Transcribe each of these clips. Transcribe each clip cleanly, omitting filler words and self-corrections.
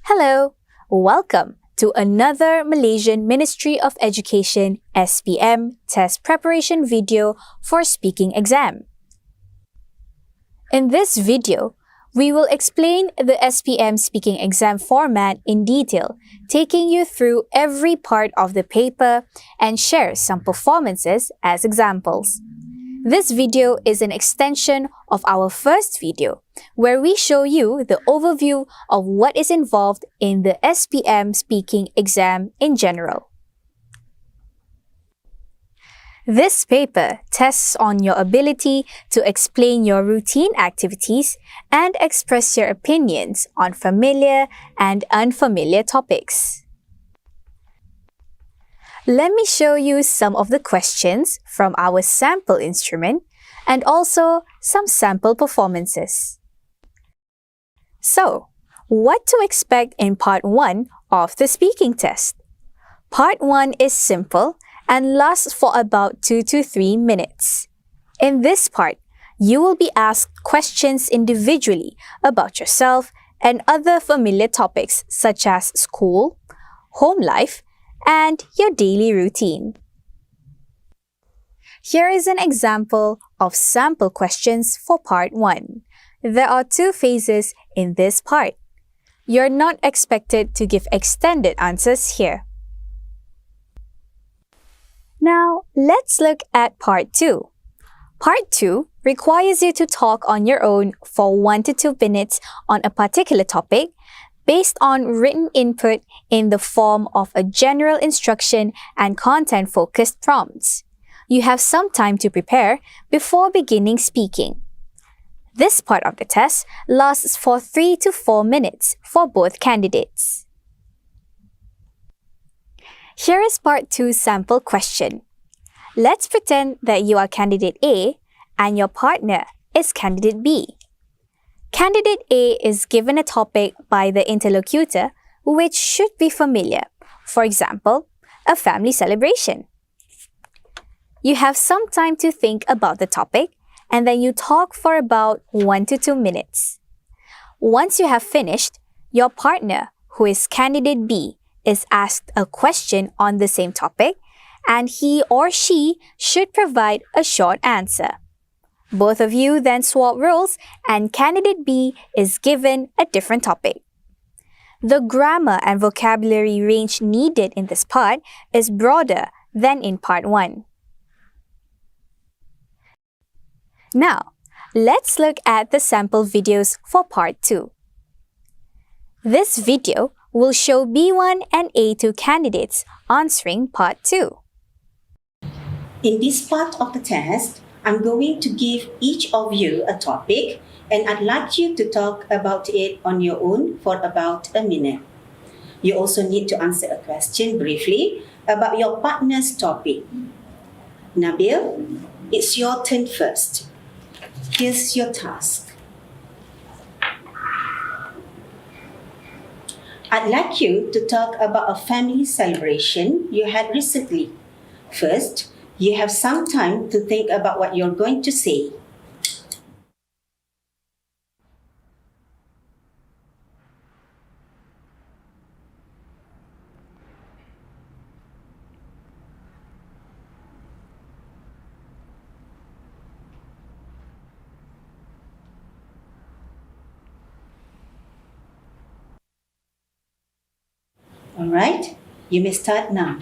Hello, welcome to another Malaysian Ministry of Education SPM test preparation video for speaking exam. In this video, we will explain the SPM speaking exam format in detail, taking you through every part of the paper and share some performances as examples. This video is an extension of our first video, where we show you the overview of what is involved in the SPM speaking exam in general. This paper tests on your ability to explain your routine activities and express your opinions on familiar and unfamiliar topics. Let me show you some of the questions from our sample instrument and also some sample performances. So, what to expect in part 1 of the speaking test? Part 1 is simple and lasts for about 2 to 3 minutes. In this part, you will be asked questions individually about yourself and other familiar topics such as school, home life, and your daily routine. Here is an example of sample questions for part 1. There are 2 phases in this part. You're not expected to give extended answers here. Now, let's look at part 2. Part 2 requires you to talk on your own for 1 to 2 minutes on a particular topic based on written input in the form of a general instruction and content-focused prompts. You have some time to prepare before beginning speaking. This part of the test lasts for 3 to 4 minutes for both candidates. Here is part 2 sample question. Let's pretend that you are candidate A and your partner is candidate B. Candidate A is given a topic by the interlocutor which should be familiar. For example, a family celebration. You have some time to think about the topic and then you talk for about 1 to 2 minutes. Once you have finished, your partner, who is candidate B, is asked a question on the same topic and he or she should provide a short answer. Both of you then swap roles and candidate B is given a different topic. The grammar and vocabulary range needed in this part is broader than in part 1. Now, let's look at the sample videos for part 2. This video will show B1 and A2 candidates answering part 2. In this part of the test, I'm going to give each of you a topic and I'd like you to talk about it on your own for about a minute. You also need to answer a question briefly about your partner's topic. Nabil, it's your turn first. Here's your task. I'd like you to talk about a family celebration you had recently. First, you have some time to think about what you're going to say. All right, you may start now.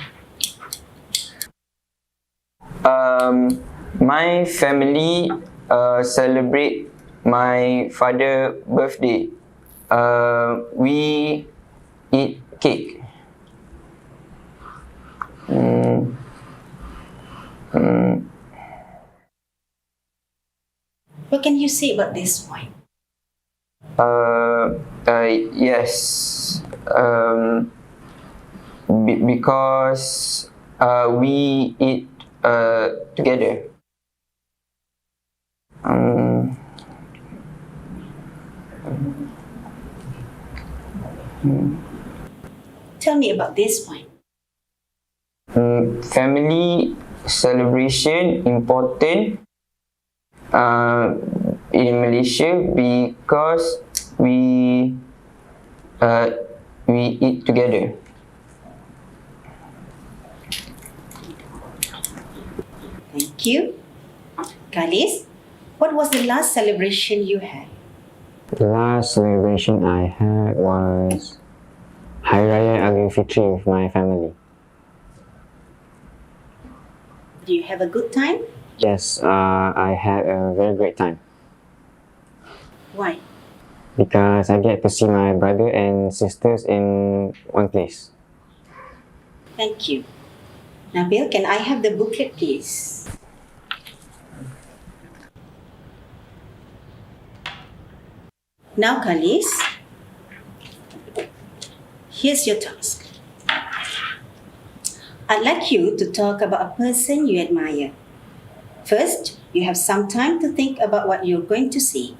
My family celebrate my father's birthday. We eat cake. What can you say about this point? Yes. Because we eat together. Tell me about this point. Family celebration important in Malaysia because we we eat together. Thank you. Kalis, what was the last celebration you had? The last celebration I had was Hari Raya Idul Fitri with my family. Do you have a good time? Yes, I had a very great time Why? because I get to see my brother and sisters in one place. Thank you. Nabil, can I have the booklet, please? Now, Kalis, here's your task. I'd like you to talk about a person you admire. First, you have some time to think about what you're going to say.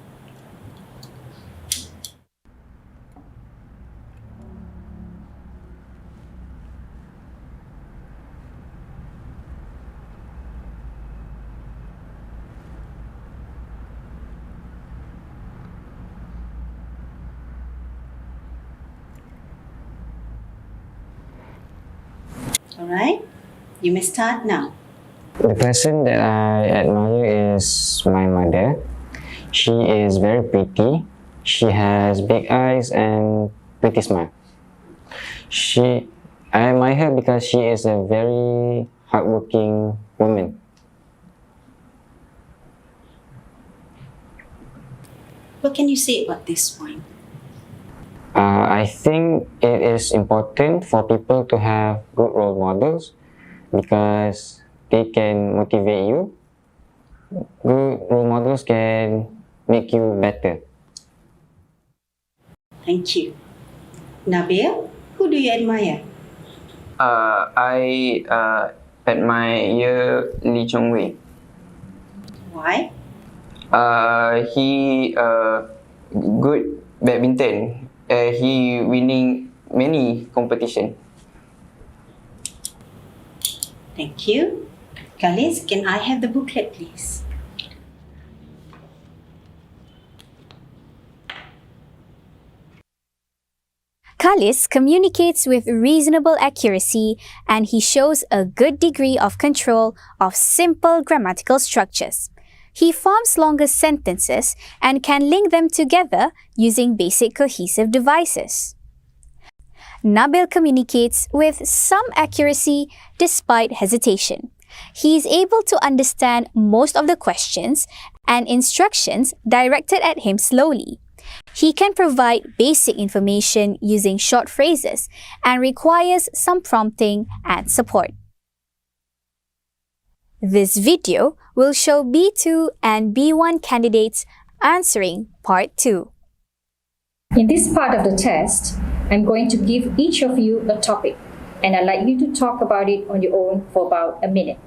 Alright? You may start now. The person that I admire is my mother. She is very pretty. She has big eyes and pretty smile. I admire her because she is a very hardworking woman. What can you say about this point? I think it is important for people to have good role models because they can motivate you. Good role models can make you better. Thank you. Nabil, who do you admire? I admire Lee Chong Wei. Why? He good badminton. He winning many competition. Thank you. Kalis, can I have the booklet, please? Kalis communicates with reasonable accuracy and he shows a good degree of control of simple grammatical structures. He forms longer sentences and can link them together using basic cohesive devices. Nabil communicates with some accuracy despite hesitation. He is able to understand most of the questions and instructions directed at him slowly. He can provide basic information using short phrases and requires some prompting and support. This video will show B2 and B1 candidates answering Part 2. In this part of the test, I'm going to give each of you a topic and I'd like you to talk about it on your own for about a minute.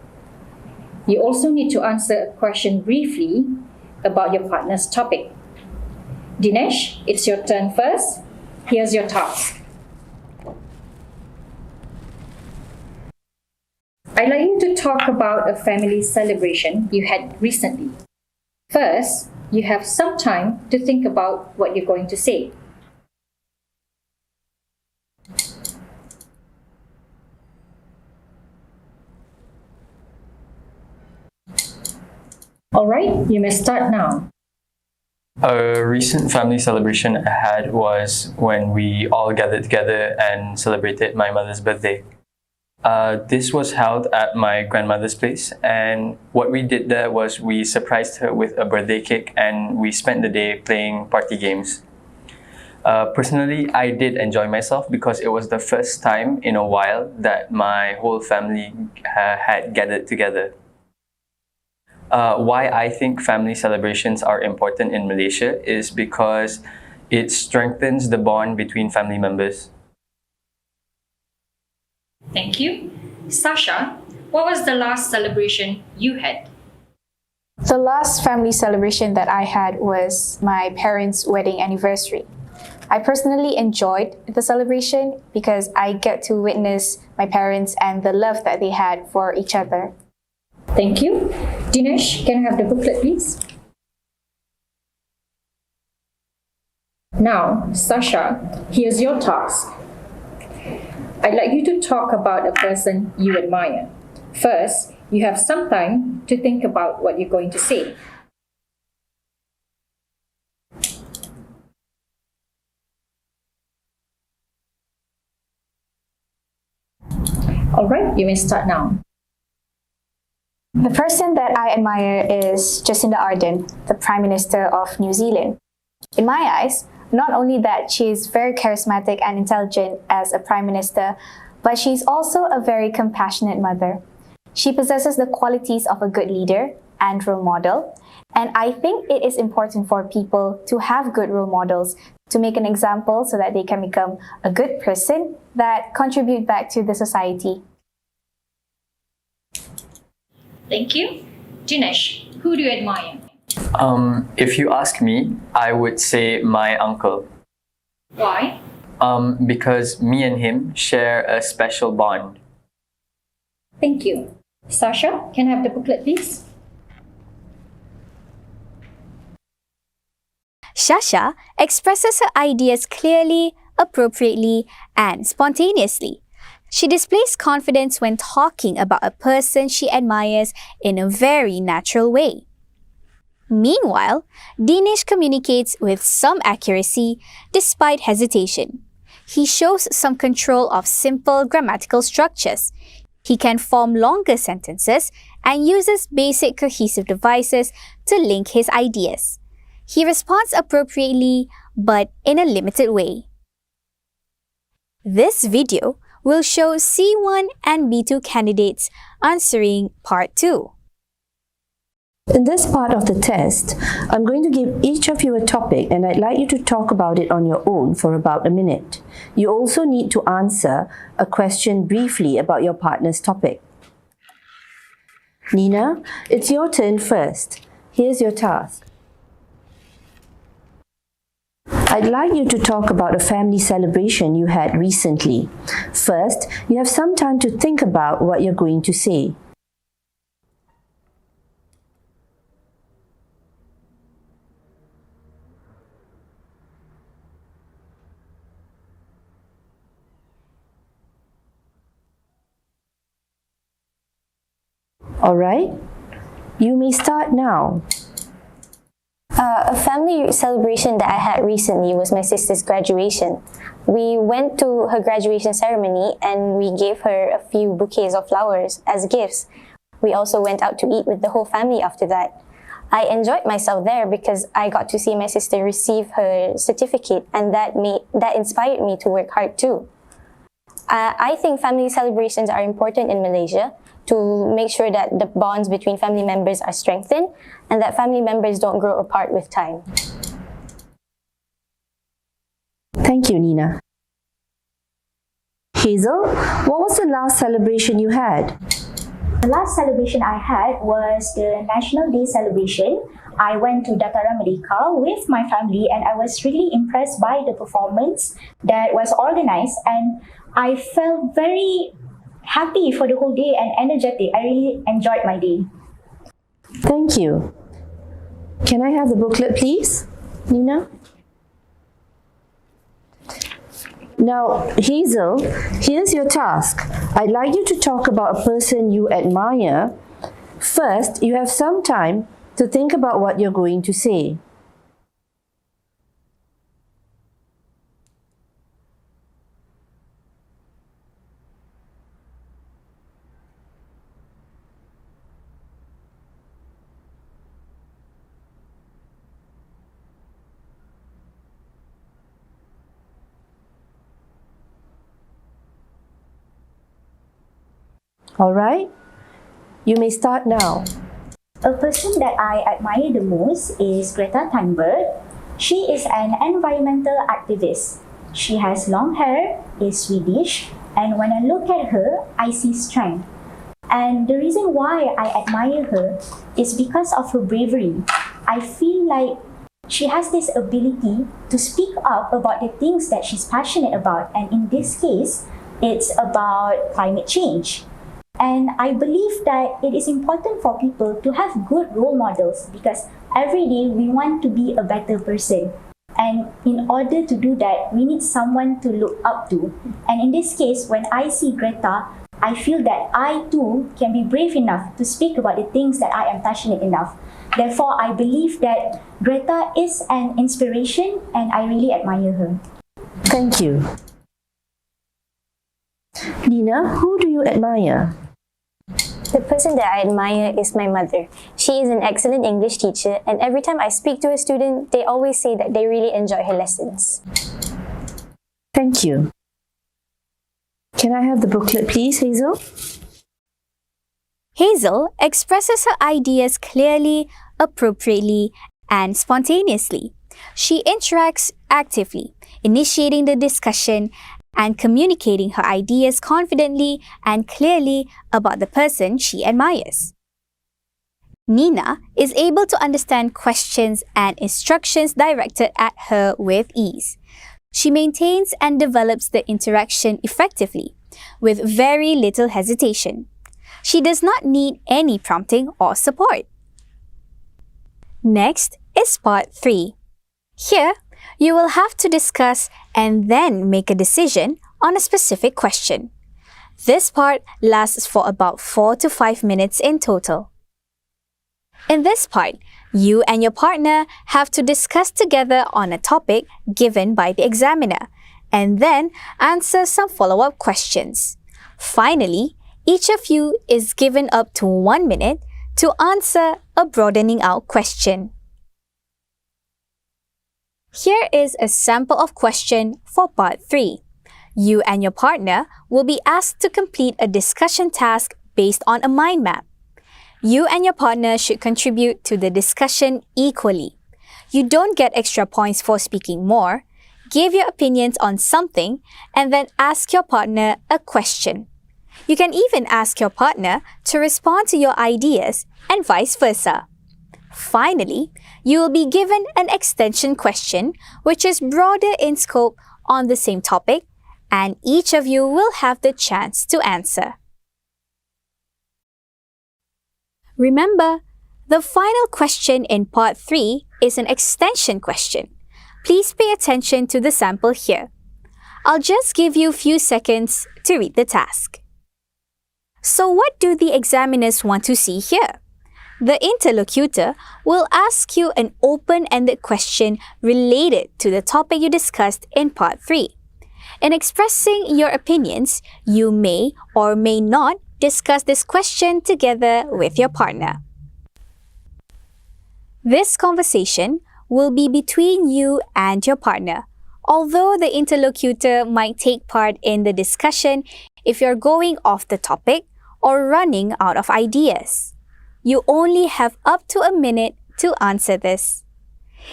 You also need to answer a question briefly about your partner's topic. Dinesh, it's your turn first. Here's your task. I'd like you to talk about a family celebration you had recently. First, you have some time to think about what you're going to say. All right, you may start now. A recent family celebration I had was when we all gathered together and celebrated my mother's birthday. This was held at my grandmother's place, and what we did there was we surprised her with a birthday cake and we spent the day playing party games. Personally, I did enjoy myself because it was the first time in a while that my whole family had gathered together. Why I think family celebrations are important in Malaysia is because it strengthens the bond between family members. Thank you. Sasha, what was the last celebration you had? The last family celebration that I had was my parents' wedding anniversary. I personally enjoyed the celebration because I get to witness my parents and the love that they had for each other. Thank you. Dinesh, can I have the booklet, please? Now, Sasha, here's your task. I'd like you to talk about a person you admire. First, you have some time to think about what you're going to say. Alright, you may start now. The person that I admire is Jacinda Ardern, the Prime Minister of New Zealand. In my eyes, not only that she is very charismatic and intelligent as a Prime Minister, but she's also a very compassionate mother. She possesses the qualities of a good leader and role model, and I think it is important for people to have good role models to make an example so that they can become a good person that contribute back to the society. Thank you. Dinesh, who do you admire? If you ask me, I would say my uncle. Why? Because me and him share a special bond. Thank you. Sasha, can I have the booklet, please? Shasha expresses her ideas clearly, appropriately, and spontaneously. She displays confidence when talking about a person she admires in a very natural way. Meanwhile, Dinesh communicates with some accuracy despite hesitation. He shows some control of simple grammatical structures. He can form longer sentences and uses basic cohesive devices to link his ideas. He responds appropriately, but in a limited way. This video will show C1 and B2 candidates answering Part 2. In this part of the test, I'm going to give each of you a topic and I'd like you to talk about it on your own for about a minute. You also need to answer a question briefly about your partner's topic. Nina, it's your turn first. Here's your task. I'd like you to talk about a family celebration you had recently. First, you have some time to think about what you're going to say. All right, you may start now. A family celebration that I had recently was my sister's graduation. We went to her graduation ceremony and we gave her a few bouquets of flowers as gifts. We also went out to eat with the whole family after that. I enjoyed myself there because I got to see my sister receive her certificate, and that inspired me to work hard too. I think family celebrations are important in Malaysia to make sure that the bonds between family members are strengthened and that family members don't grow apart with time. Thank you, Nina. Hazel, what was the last celebration you had? The last celebration I had was the National Day celebration. I went to Dataran Merdeka with my family and I was really impressed by the performance that was organized, and I felt very happy for the whole day and energetic. I really enjoyed my day. Thank you. Can I have the booklet, please, Nina? Now, Hazel, here's your task. I'd like you to talk about a person you admire. First, you have some time to think about what you're going to say. All right, you may start now. A person that I admire the most is Greta Thunberg. She is an environmental activist. She has long hair, is Swedish, and when I look at her, I see strength. And the reason why I admire her is because of her bravery. I feel like she has this ability to speak up about the things that she's passionate about, and in this case, it's about climate change. And I believe that it is important for people to have good role models because every day we want to be a better person. And in order to do that, we need someone to look up to. And in this case, when I see Greta, I feel that I too can be brave enough to speak about the things that I am passionate enough. Therefore, I believe that Greta is an inspiration and I really admire her. Thank you. Nina, who do you admire? The person that I admire is my mother. She is an excellent English teacher, and every time I speak to a student, they always say that they really enjoy her lessons. Thank you. Can I have the booklet, please, Hazel? Hazel expresses her ideas clearly, appropriately, and spontaneously. She interacts actively, initiating the discussion and communicating her ideas confidently and clearly about the person she admires. Nina is able to understand questions and instructions directed at her with ease. She maintains and develops the interaction effectively, with very little hesitation. She does not need any prompting or support. Next is part 3. Here, you will have to discuss and then make a decision on a specific question. This part lasts for about 4 to 5 minutes in total. In this part, you and your partner have to discuss together on a topic given by the examiner and then answer some follow-up questions. Finally, each of you is given up to 1 minute to answer a broadening out question. Here is a sample of question for part 3. You and your partner will be asked to complete a discussion task based on a mind map. You and your partner should contribute to the discussion equally. You don't get extra points for speaking more. Give your opinions on something and then ask your partner a question. You can even ask your partner to respond to your ideas and vice versa. Finally, you will be given an extension question which is broader in scope on the same topic, and each of you will have the chance to answer. Remember, the final question in part 3 is an extension question. Please pay attention to the sample here. I'll just give you a few seconds to read the task. So what do the examiners want to see here? The interlocutor will ask you an open-ended question related to the topic you discussed in part 3. In expressing your opinions, you may or may not discuss this question together with your partner. This conversation will be between you and your partner, although the interlocutor might take part in the discussion if you're going off the topic or running out of ideas. You only have up to a minute to answer this.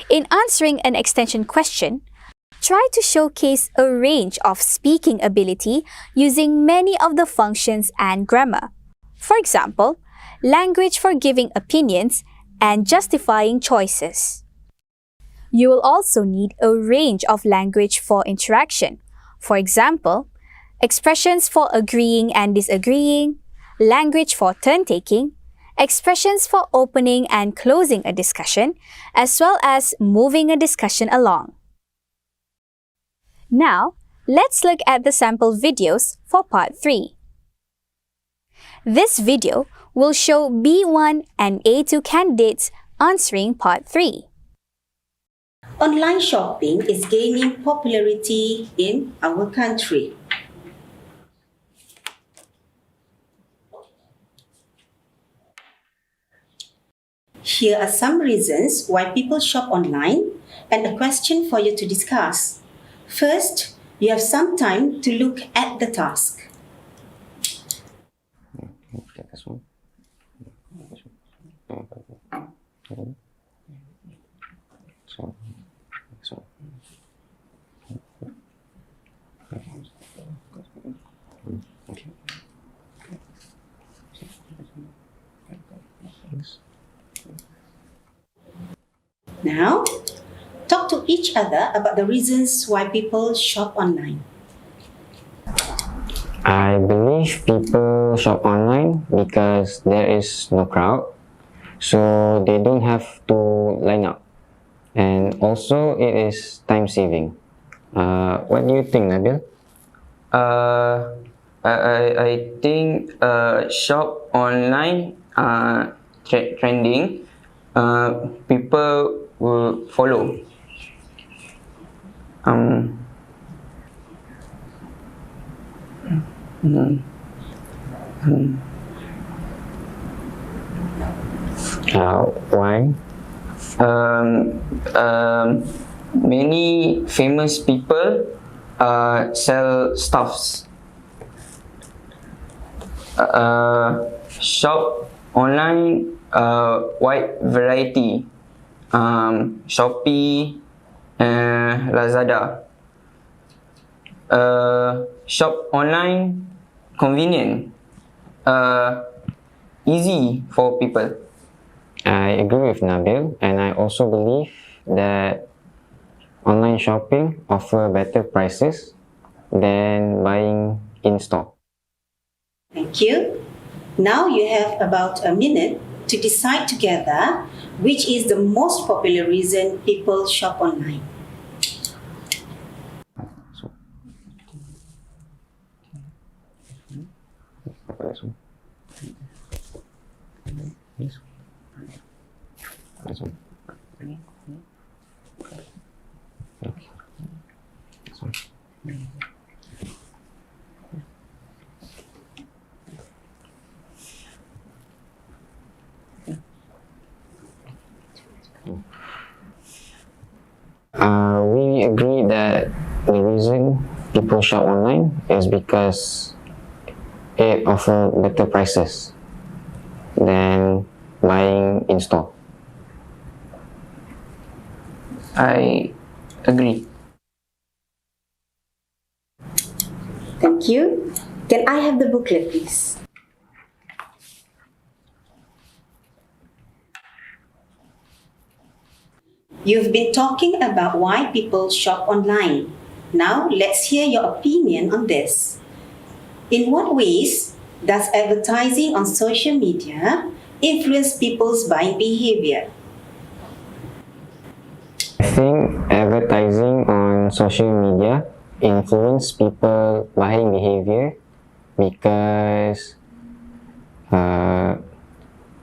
In answering an extension question, try to showcase a range of speaking ability using many of the functions and grammar. For example, language for giving opinions and justifying choices. You will also need a range of language for interaction. For example, expressions for agreeing and disagreeing, language for turn-taking, expressions for opening and closing a discussion, as well as moving a discussion along. Now, let's look at the sample videos for part 3. This video will show B1 and A2 candidates answering part 3. Online shopping is gaining popularity in our country. Here are some reasons why people shop online and a question for you to discuss. First, you have some time to look at the task. Now, talk to each other about the reasons why people shop online. I believe people shop online because there is no crowd, so they don't have to line up. and also it is time saving. What do you think, Nabil? I think shop online trending. People will follow. Why? Many famous people sell stuffs. Shop online, wide variety. Shopee, Lazada. Shop online, convenient. Easy for people. I agree with Nabil, and I also believe that online shopping offer better prices than buying in store. Thank you. Now you have about a minute to decide together which is the most popular reason people shop online. We agree that the reason people shop online is because it offers better prices than buying in store. I agree. Thank you. Can I have the booklet, please? You've been talking about why people shop online. Now let's hear your opinion on this. In what ways does advertising on social media influence people's buying behavior? I think advertising on social media influence people buying behavior because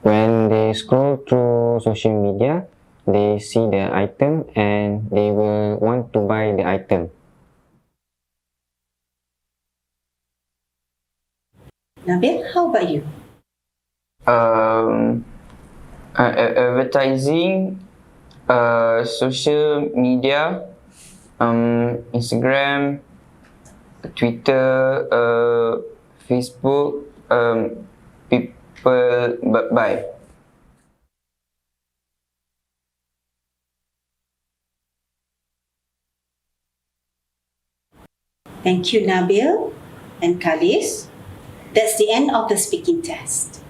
when they scroll through social media, they see the item and they will want to buy the item. Nabil, how about you? Advertising, social media, Instagram, Twitter, Facebook, people buy. Thank you, Nabil and Khalis. That's the end of the speaking test.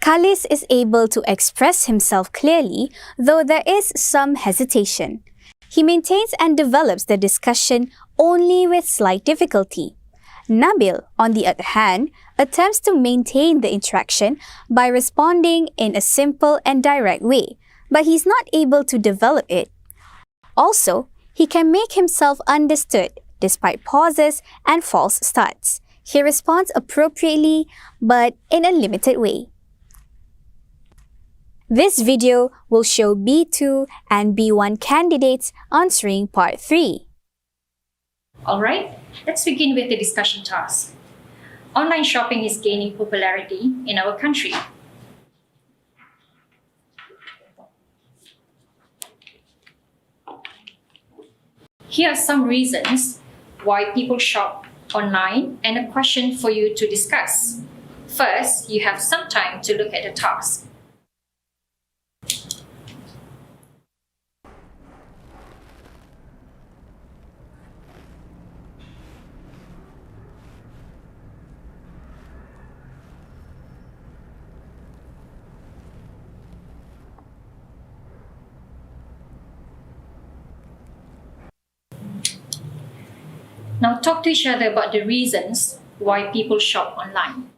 Khalis is able to express himself clearly, though there is some hesitation. He maintains and develops the discussion only with slight difficulty. Nabil, on the other hand, attempts to maintain the interaction by responding in a simple and direct way, but he's not able to develop it. Also, he can make himself understood despite pauses and false starts. He responds appropriately, but in a limited way. This video will show B2 and B1 candidates answering part 3. Alright, let's begin with the discussion task. Online shopping is gaining popularity in our country. Here are some reasons why people shop online and a question for you to discuss. First, you have some time to look at the task. Now talk to each other about the reasons why people shop online.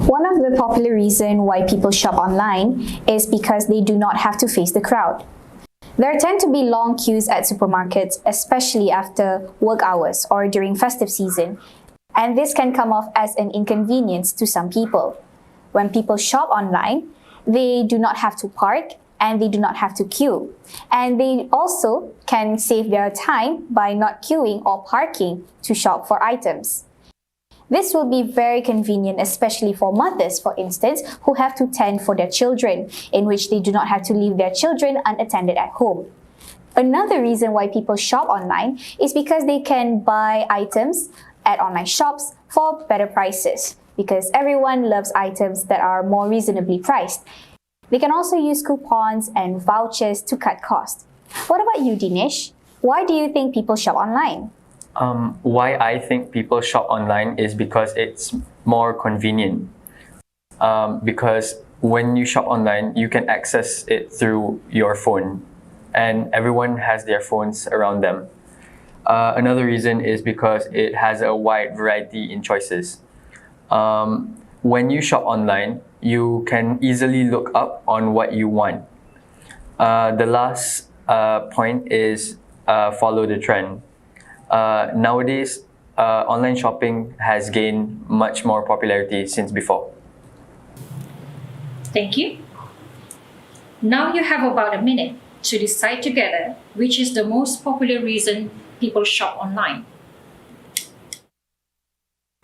One of the popular reasons why people shop online is because they do not have to face the crowd. There tend to be long queues at supermarkets, especially after work hours or during festive season, and this can come off as an inconvenience to some people. When people shop online, they do not have to park and they do not have to queue. And they also can save their time by not queuing or parking to shop for items. This will be very convenient, especially for mothers, for instance, who have to tend for their children, in which they do not have to leave their children unattended at home. Another reason why people shop online is because they can buy items at online shops for better prices, because everyone loves items that are more reasonably priced. They can also use coupons and vouchers to cut costs. What about you, Dinesh? Why do you think people shop online? Why I think people shop online is because it's more convenient. Because when you shop online, you can access it through your phone, and everyone has their phones around them. Another reason is because it has a wide variety in choices. When you shop online, you can easily look up on what you want. The last point is follow the trend. Nowadays, online shopping has gained much more popularity since before. Thank you. Now you have about a minute to decide together which is the most popular reason people shop online.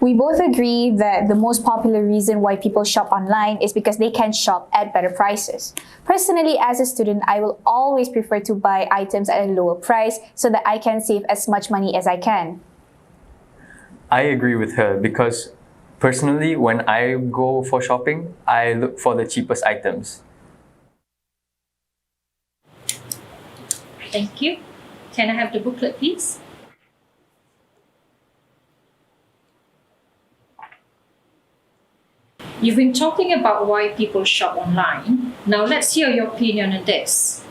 We both agree that the most popular reason why people shop online is because they can shop at better prices. Personally, as a student, I will always prefer to buy items at a lower price so that I can save as much money as I can. I agree with her because personally, when I go for shopping, I look for the cheapest items. Thank you. Can I have the booklet, please? You've been talking about why people shop online. Now let's hear your opinion on this.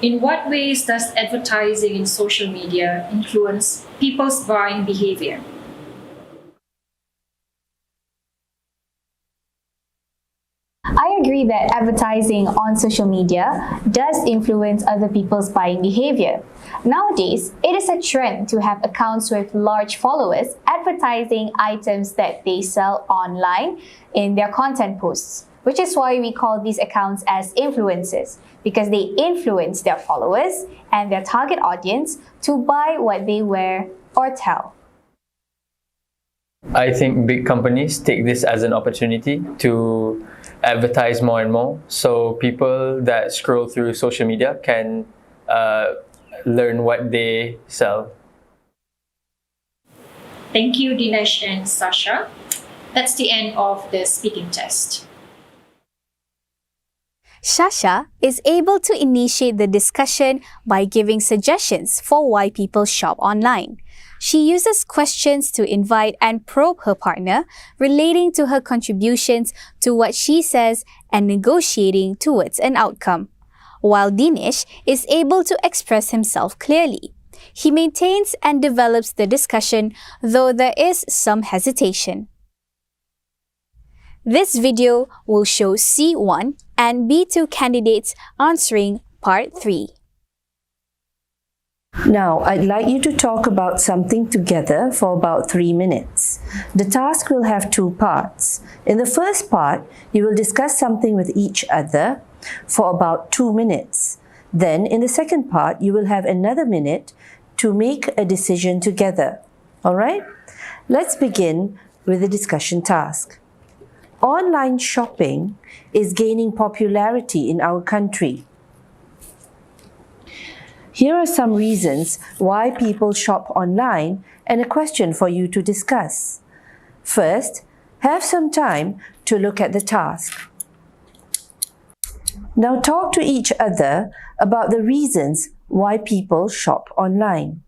In what ways does advertising in social media influence people's buying behavior? I agree that advertising on social media does influence other people's buying behavior. Nowadays, it is a trend to have accounts with large followers advertising items that they sell online in their content posts, which is why we call these accounts as influencers, because they influence their followers and their target audience to buy what they wear or tell. I think big companies take this as an opportunity to advertise more and more, so people that scroll through social media can learn what they sell. Thank you, Dinesh and Sasha. That's the end of the speaking test. Shasha is able to initiate the discussion by giving suggestions for why people shop online. She uses questions to invite and probe her partner, relating to her contributions to what she says and negotiating towards an outcome. While Dinesh is able to express himself clearly. He maintains and develops the discussion, though there is some hesitation. This video will show C1 and B2 candidates answering Part 3. Now, I'd like you to talk about something together for about 3 minutes. The task will have 2 parts. In the first part, you will discuss something with each other for about 2 minutes. Then, in the second part, you will have another minute to make a decision together. Alright? Let's begin with the discussion task. Online shopping is gaining popularity in our country. Here are some reasons why people shop online and a question for you to discuss. First, have some time to look at the task. Now talk to each other about the reasons why people shop online.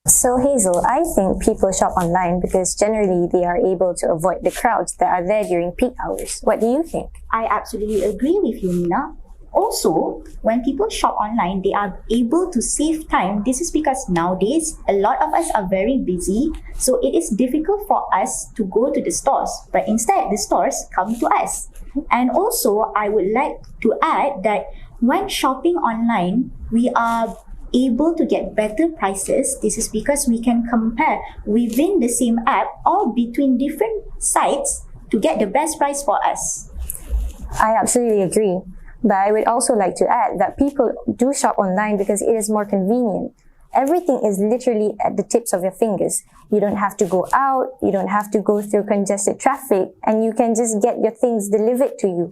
So Hazel, I think people shop online because generally they are able to avoid the crowds that are there during peak hours. What do you think? I absolutely agree with you, Nina. Also, when people shop online, they are able to save time. This is because nowadays, a lot of us are very busy, so it is difficult for us to go to the stores, but instead, the stores come to us. And also, I would like to add that when shopping online, we are able to get better prices. This is because we can compare within the same app or between different sites to get the best price for us. I absolutely agree. But I would also like to add that people do shop online because it is more convenient. Everything is literally at the tips of your fingers. You don't have to go out, you don't have to go through congested traffic, and you can just get your things delivered to you.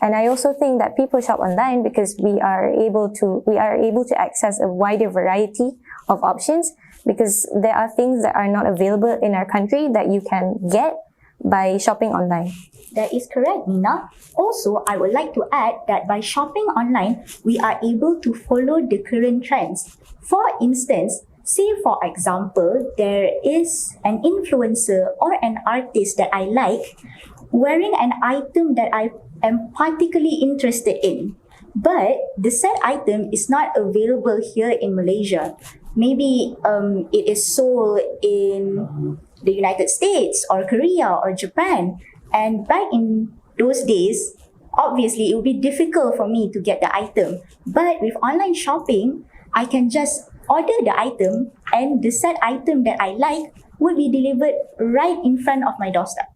And I also think that people shop online because we are able to access a wider variety of options, because there are things that are not available in our country that you can get by shopping online. That is correct, Nina. Also, I would like to add that by shopping online, we are able to follow the current trends. For instance, say for example, there is an influencer or an artist that I like wearing an item that I am particularly interested in, but the said item is not available here in Malaysia. Maybe it is sold in the United States or Korea or Japan. And back in those days, obviously it would be difficult for me to get the item. But with online shopping, I can just order the item and the said item that I like would be delivered right in front of my doorstep.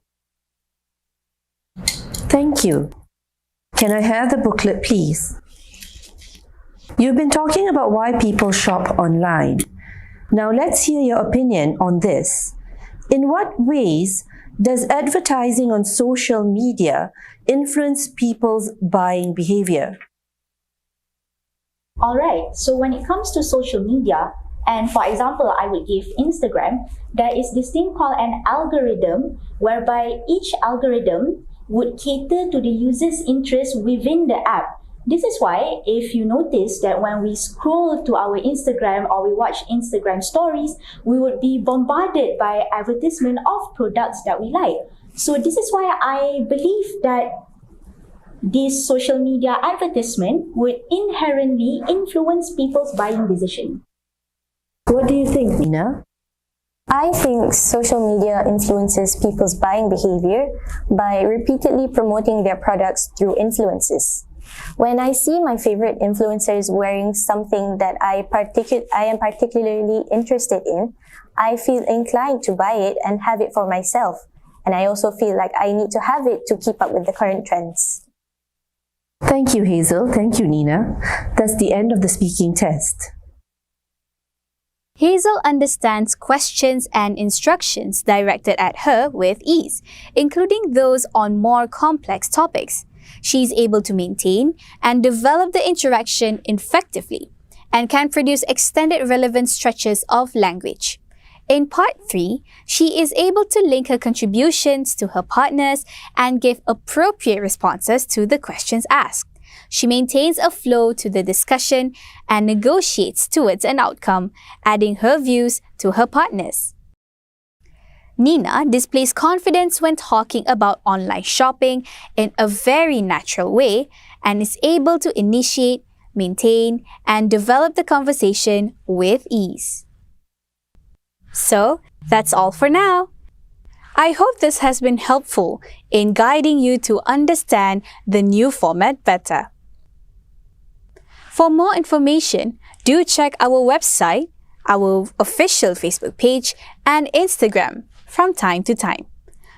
Thank you. Can I have the booklet, please? You've been talking about why people shop online. Now let's hear your opinion on this. In what ways does advertising on social media influence people's buying behavior? Alright, so when it comes to social media, and for example, I would give Instagram, there is this thing called an algorithm, whereby each algorithm would cater to the user's interest within the app. This is why, if you notice that when we scroll to our Instagram or we watch Instagram stories, we would be bombarded by advertisement of products that we like. So this is why I believe that this social media advertisement would inherently influence people's buying decision. What do you think, Nina? I think social media influences people's buying behavior by repeatedly promoting their products through influencers. When I see my favorite influencers wearing something that I am particularly interested in, I feel inclined to buy it and have it for myself. And I also feel like I need to have it to keep up with the current trends. Thank you, Hazel. Thank you, Nina. That's the end of the speaking test. Hazel understands questions and instructions directed at her with ease, including those on more complex topics. She's able to maintain and develop the interaction effectively and can produce extended relevant stretches of language. In part 3, she is able to link her contributions to her partners and give appropriate responses to the questions asked. She maintains a flow to the discussion and negotiates towards an outcome, adding her views to her partners. Nina displays confidence when talking about online shopping in a very natural way and is able to initiate, maintain, and develop the conversation with ease. So, that's all for now. I hope this has been helpful in guiding you to understand the new format better. For more information, do check our website, our official Facebook page, and Instagram from time to time.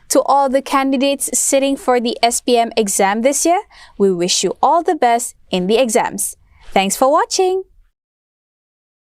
To all the candidates sitting for the SPM exam this year, we wish you all the best in the exams. Thanks for watching!